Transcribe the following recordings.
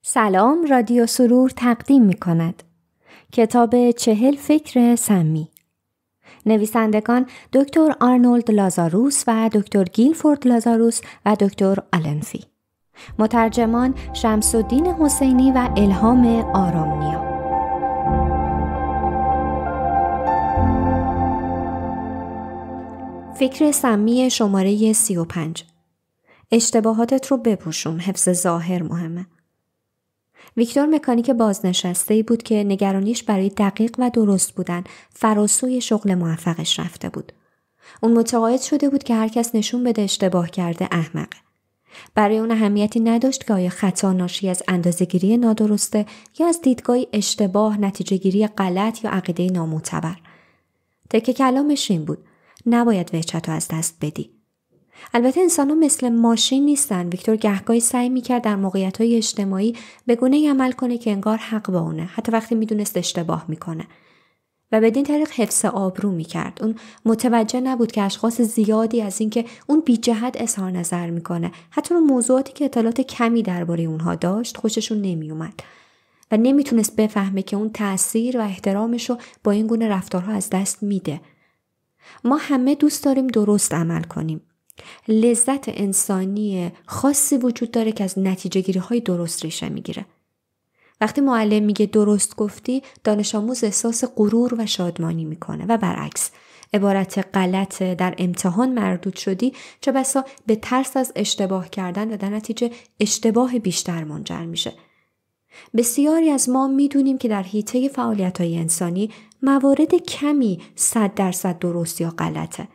سلام، رادیو سرور تقدیم می کند. کتاب 40 فکر سمی. نویسندگان دکتر آرنولد لازاروس و دکتر گیلفورد لازاروس و دکتر آلنفی. مترجمان شمس‌الدین حسینی و الهام آرامنیا. فکر سمی شماره 35. اشتباهاتت رو بپوشون، حفظ ظاهر مهمه. ویکتور مکانیک بازنشسته‌ای بود که نگرانیش برای دقیق و درست بودن فراسوی شغل موفقش رفته بود. اون متقاعد شده بود که هر کس نشون بده اشتباه کرده احمقه. برای اون اهمیتی نداشت که آیا خطا ناشی از اندازه‌گیری نادرسته یا از دیدگاه اشتباه، نتیجه‌گیری غلط یا عقیده نامعتبر. تکه کلامش این بود: نباید وحشت رو از دست بدی. البته انسان ها مثل ماشین نیستن. ویکتور گهگاهی سعی میکرد در موقعیت‌های اجتماعی به گونه‌ای عمل کنه که انگار حق با اونه، حتی وقتی میدونست اشتباه میکنه، و بدین طریق حفظ آبرو میکرد. اون متوجه نبود که اشخاص زیادی از اینکه اون بی جهت اظهار نظر میکنه، حتی رو موضوعاتی که اطلاعات کمی درباره اونها داشت، خوششون نمیومد و نمیتونست بفهمه که اون تأثیر و احترامش رو با این گونه رفتارها از دست میده. ما همه دوست داریم درست عمل کنیم. لذت انسانی خاصی وجود داره که از نتیجه گیری های درست ریشه میگیره. وقتی معلم میگه درست گفتی، دانش آموز احساس غرور و شادمانی میکنه و برعکس، عبارت غلط در امتحان مردود شدی چه بسا به ترس از اشتباه کردن و در نتیجه اشتباه بیشتر منجر میشه. بسیاری از ما میدونیم که در حیطه فعالیت‌های انسانی موارد کمی 100% درست یا غلطه.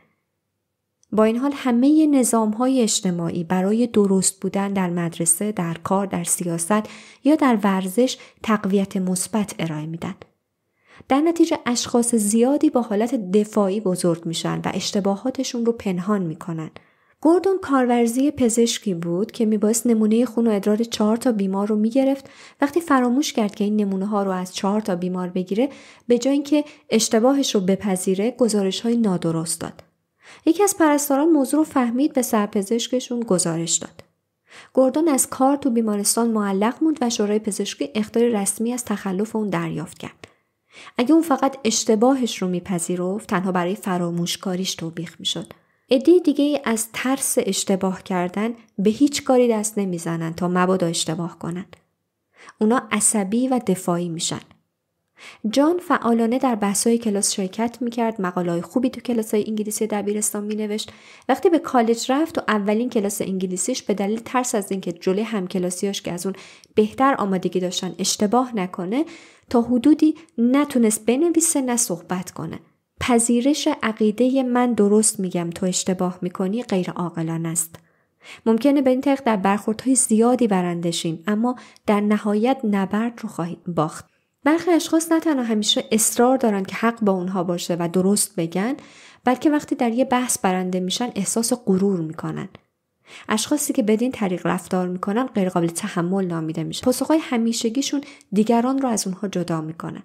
با این حال همه نظام‌های اجتماعی برای درست بودن در مدرسه، در کار، در سیاست یا در ورزش تقویت مثبت ارائه میدن. در نتیجه اشخاص زیادی با حالت دفاعی بزرگ میشن و اشتباهاتشون رو پنهان میکنن. گوردون کارورزی پزشکی بود که میبایست نمونه خون و ادرار 4 تا بیمار رو میگرفت. وقتی فراموش کرد که این نمونه ها رو از 4 تا بیمار بگیره، به جای اینکه اشتباهش رو بپذیره، گزارش‌های نادرست داد. یکی از پرستاران موضوع رو فهمید، به سرپزشکشون گزارش داد. گوردون از کار تو بیمارستان معلق موند و شورای پزشکی اخطار رسمی از تخلف اون دریافت کرد. اگه اون فقط اشتباهش رو میپذیرفت، تنها برای فراموشکاریش توبیخ میشد. عده دیگه از ترس اشتباه کردن به هیچ کاری دست نمیزنن تا مبادا اشتباه کنن. اونا عصبی و دفاعی میشن. جان فعالانه در بحث‌های کلاس شرکت می‌کرد، مقاله‌های خوبی تو کلاس‌های انگلیسی دبیرستان می‌نوشت. وقتی به کالج رفت و اولین کلاس انگلیسیش به دلیل ترس از اینکه جلوی همکلاسیاش که از اون بهتر آمادگی داشتن اشتباه نکنه، تا حدودی نتونست بنویسه نه صحبت کنه. پذیرش عقیده من درست میگم تو اشتباه می‌کنی غیر عاقلانه است. ممکنه به این طریق در برخوردهای زیادی برنده شیم، اما در نهایت نبرد رو خواهیم باخت. برخی اشخاص نه تنها همیشه اصرار دارن که حق با اونها باشه و درست بگن، بلکه وقتی در یه بحث برنده میشن احساس غرور میکنن. اشخاصی که بدین طریق رفتار میکنن غیر قابل تحمل نامیده میشن. پاسخهای همیشگیشون دیگران رو از اونها جدا میکنه.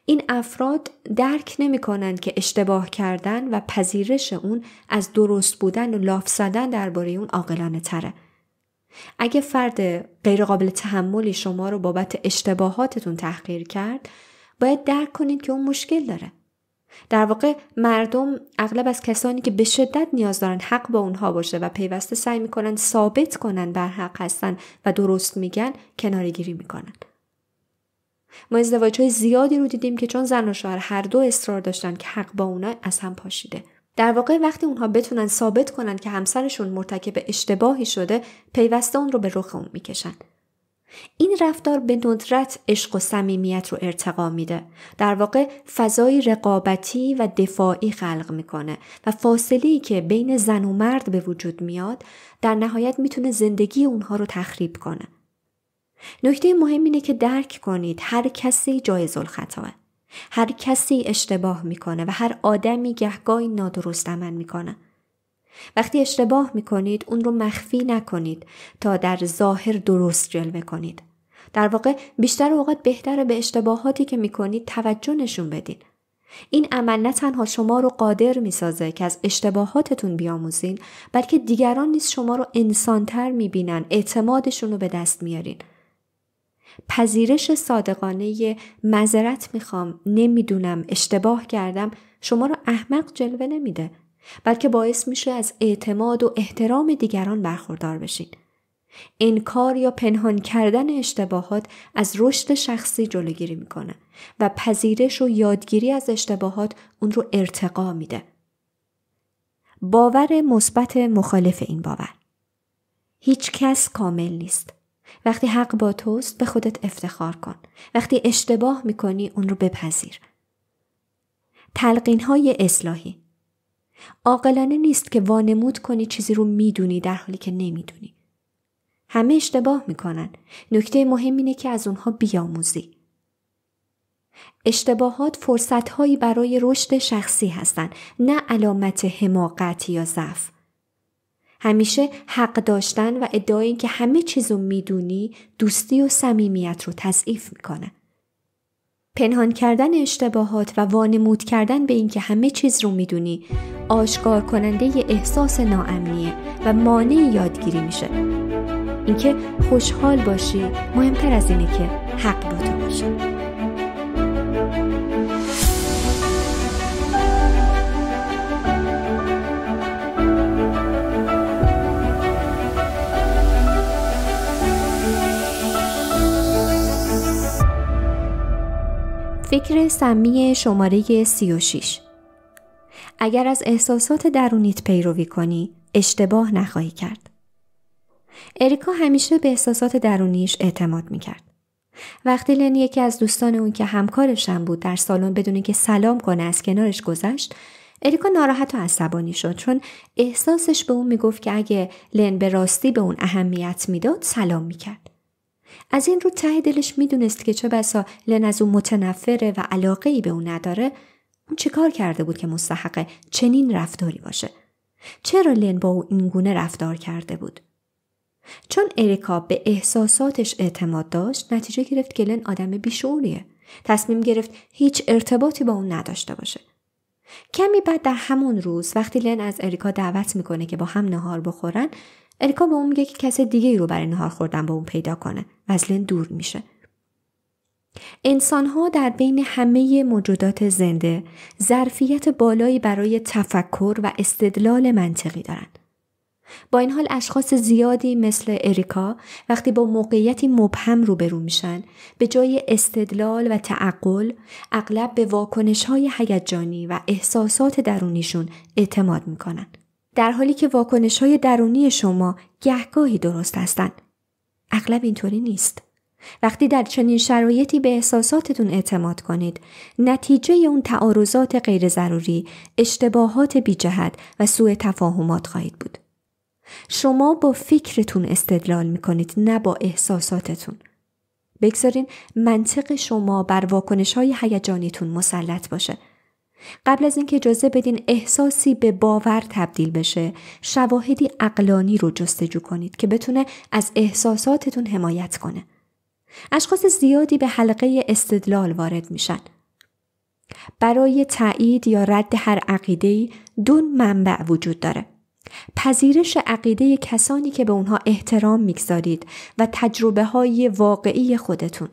این افراد درک نمیکنن که اشتباه کردن و پذیرش اون از درست بودن و لاف زدن درباره اون عاقلانه تره. اگه فرد غیر قابل تحملی شما رو بابت اشتباهاتتون تحقیر کرد، باید درک کنید که اون مشکل داره. در واقع مردم اغلب از کسانی که به شدت نیاز دارن حق با اونها باشه و پیوسته سعی میکنن ثابت کنن بر حق هستن و درست میگن، کناره‌گیری میکنن. ما ازدواج‌های زیادی رو دیدیم که چون زن و شوهر هر دو اصرار داشتن که حق با اونا، از هم پاشیده. در واقع وقتی اونها بتونن ثابت کنن که همسرشون مرتکب اشتباهی شده، پیوسته اون رو به رخ اون میکشن. این رفتار به ندرت عشق و صمیمیت رو ارتقا میده. در واقع فضای رقابتی و دفاعی خلق میکنه و فاصله‌ای که بین زن و مرد به وجود میاد، در نهایت میتونه زندگی اونها رو تخریب کنه. نکته مهم اینه که درک کنید هر کسی جایز الخطاه. هر کسی اشتباه میکنه و هر آدمی گهگاهی نادرست عمل میکنه. وقتی اشتباه میکنید اون رو مخفی نکنید تا در ظاهر درست جلوه کنید. در واقع بیشتر اوقات بهتره به اشتباهاتی که میکنید توجه نشون بدید. این عمل نه تنها شما رو قادر میسازه که از اشتباهاتتون بیاموزین، بلکه دیگران نیز شما رو انسان‌تر میبینن، اعتمادشون رو به دست میارین. پذیرش صادقانه معذرت میخوام، نمیدونم، اشتباه کردم شما رو احمق جلوه نمیده، بلکه باعث میشه از اعتماد و احترام دیگران برخوردار بشین. انکار یا پنهان کردن اشتباهات از رشد شخصی جلوگیری میکنه و پذیرش و یادگیری از اشتباهات اون رو ارتقا میده. باور مثبت مخالف این باور: هیچ کس کامل نیست. وقتی حق با توست به خودت افتخار کن. وقتی اشتباه میکنی اون رو بپذیر. تلقین‌های اصلاحی: عاقلانه نیست که وانمود کنی چیزی رو میدونی در حالی که نمیدونی. همه اشتباه میکنن. نکته مهم اینه که از اونها بیاموزی. اشتباهات فرصت‌هایی برای رشد شخصی هستن، نه علامت حماقت یا ضعف. همیشه حق داشتن و ادعای این که همه چیزو میدونی دوستی و صمیمیت رو تضعیف میکنه. پنهان کردن اشتباهات و وانمود کردن به این که همه چیز رو میدونی آشکار کننده احساس ناامنیه و مانع یادگیری میشه. اینکه خوشحال باشی مهمتر از اینه که حق با تو باشه. فکر سمی شماره 36: اگر از احساسات درونیت پیروی کنی اشتباه نخواهی کرد. اریکا همیشه به احساسات درونیش اعتماد میکرد. وقتی لن، یکی از دوستان اون که همکارش هم بود، در سالن بدون که سلام کنه از کنارش گذشت، اریکا ناراحت و عصبانی شد، چون احساسش به اون میگفت که اگه لن به راستی به اون اهمیت میداد سلام میکرد. از این رو ته دلش میدونست که چه بسا لن از اون متنفره و علاقه‌ای به اون نداره. اون چیکار کرده بود که مستحق چنین رفتاری باشه؟ چرا لن با او این گونه رفتار کرده بود؟ چون اریکا به احساساتش اعتماد داشت، نتیجه گرفت که لن آدم بیشعوریه. تصمیم گرفت هیچ ارتباطی با اون نداشته باشه. کمی بعد در همون روز وقتی لن از اریکا دعوت میکنه که با هم نهار بخورن، اریکا به اون میگه که کس دیگه ای رو برای نهار خوردن با اون پیدا کنه و از لن دور میشه. انسان‌ها در بین همه موجودات زنده ظرفیت بالایی برای تفکر و استدلال منطقی دارند. با این حال اشخاص زیادی مثل اریکا وقتی با موقعیتی مبهم روبرو میشن، به جای استدلال و تعقل اغلب به واکنش‌های هیجانی و احساسات درونیشون اعتماد میکنن، در حالی که واکنش‌های درونی شما گهگاهی درست هستن. اغلب اینطوری نیست. وقتی در چنین شرایطی به احساساتتون اعتماد کنید، نتیجه اون تعارضات غیر ضروری، اشتباهات بی جهت و سوء تفاهمات خواهید بود. شما با فکرتون استدلال میکنید، نه با احساساتتون. بگذارین منطق شما بر واکنش‌های هیجانیتون مسلط باشه. قبل از اینکه اجازه بدین احساسی به باور تبدیل بشه، شواهدی عقلانی رو جستجو کنید که بتونه از احساساتتون حمایت کنه. اشخاص زیادی به حلقه استدلال وارد میشن. برای تایید یا رد هر عقیده‌ای دو منبع وجود داره: پذیرش عقیده کسانی که به اونها احترام میگذارید و تجربه های واقعی خودتون.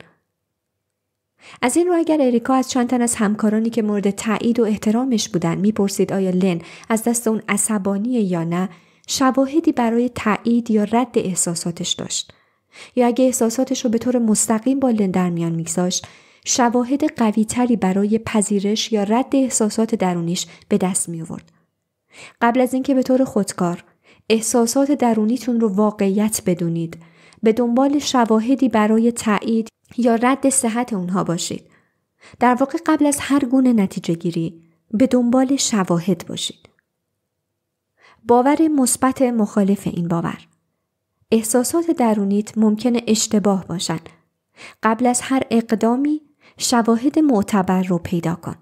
از این رو اگر اریکا از چند تن از همکارانی که مورد تایید و احترامش بودن میپرسید آیا لن از دست اون عصبانیه یا نه، شواهدی برای تایید یا رد احساساتش داشت. یا اگه احساساتش رو به طور مستقیم با لن در میان میگذاشت، شواهد قوی تری برای پذیرش یا رد احساسات درونیش به دست می آورد. قبل از اینکه به طور خودکار احساسات درونیتون رو واقعیت بدونید، به دنبال شواهدی برای تایید یا رد صحت اونها باشید. در واقع قبل از هر گونه نتیجه گیری به دنبال شواهد باشید. باور مثبت مخالف این باور: احساسات درونیت ممکنه اشتباه باشن. قبل از هر اقدامی شواهد معتبر رو پیدا کن.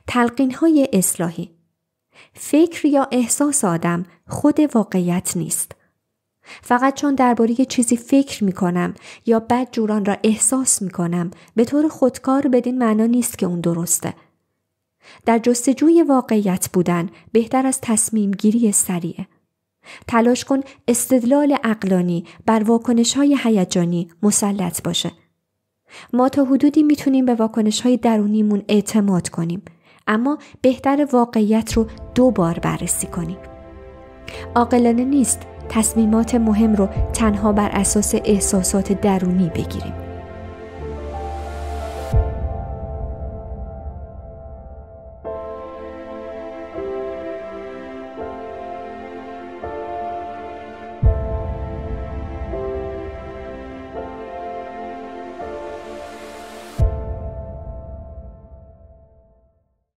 تلقین‌های اصلاحی: فکر یا احساس آدم خود واقعیت نیست. فقط چون درباره چیزی فکر میکنم یا بد جوران را احساس میکنم به طور خودکار بدین معنا نیست که اون درسته. در جستجوی واقعیت بودن بهتر از تصمیم گیری سریعه. تلاش کن استدلال عقلانی بر واکنش‌های هیجانی مسلط باشه. ما تا حدودی میتونیم به واکنش‌های درونیمون اعتماد کنیم، اما بهتر واقعیت رو 2 بار بررسی کنیم. عاقلانه نیست تصمیمات مهم رو تنها بر اساس احساسات درونی بگیریم.